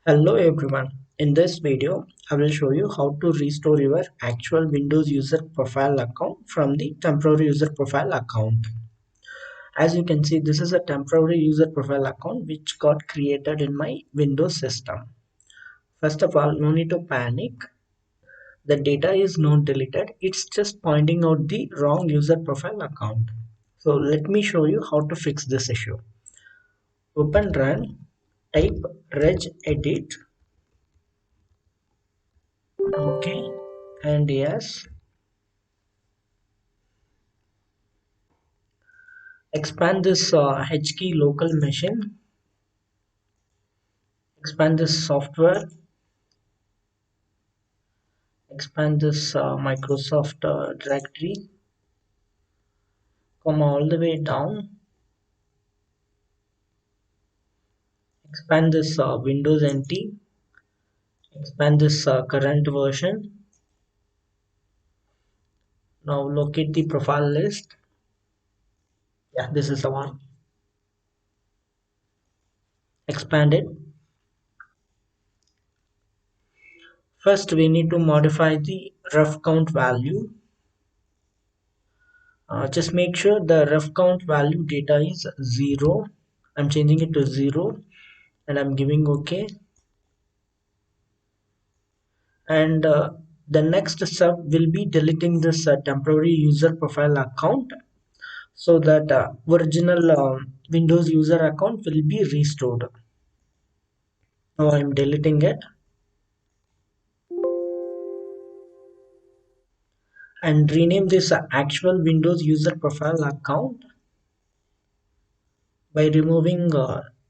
Hello everyone. In this video, I will show you how to restore your actual Windows user profile account from the temporary user profile account. As you can see, this is a temporary user profile account which got created in my Windows system. First of all, no need to panic. The data is not deleted. It's just pointing out the wrong user profile account. So let me show you how to fix this issue. Open run, type regedit. Okay, and yes, expand this HKey local machine, expand this software, expand this Microsoft directory, come all the way down, expand this Windows NT, expand this current version. Now locate the profile list. Yeah, this is the one. Expand it. First, we need to modify the ref count value. Just make sure the ref count value data is 0. I'm changing it to 0 and I'm giving OK. And the next step will be deleting this temporary user profile account so that original Windows user account will be restored. Now I'm deleting it and rename this actual Windows user profile account by removing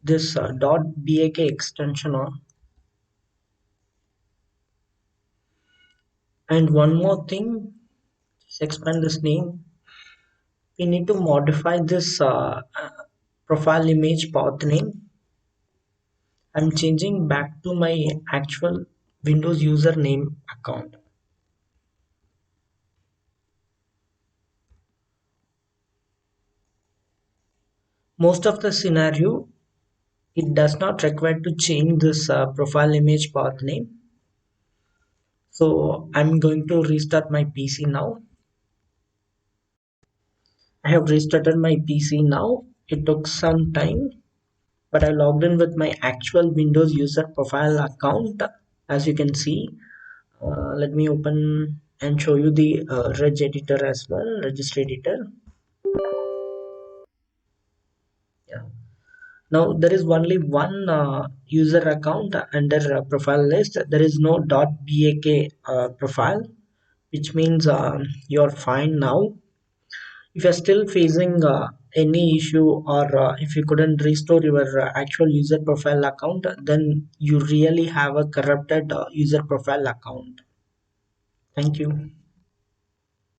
this .bak extension on. And one more thing, just expand this name. We need to modify this profile image path name. I'm changing back to my actual Windows username account. Most of the scenario, it does not require to change this profile image path name. So I'm going to restart my PC now. I have restarted my PC now. It took some time, but I logged in with my actual Windows user profile account. As you can see, let me open and show you the reg editor as well, registry editor. Yeah. Now there is only one user account under profile list. There is no .bak profile, which means you're fine now. If you're still facing any issue or if you couldn't restore your actual user profile account, then you really have a corrupted user profile account. Thank you.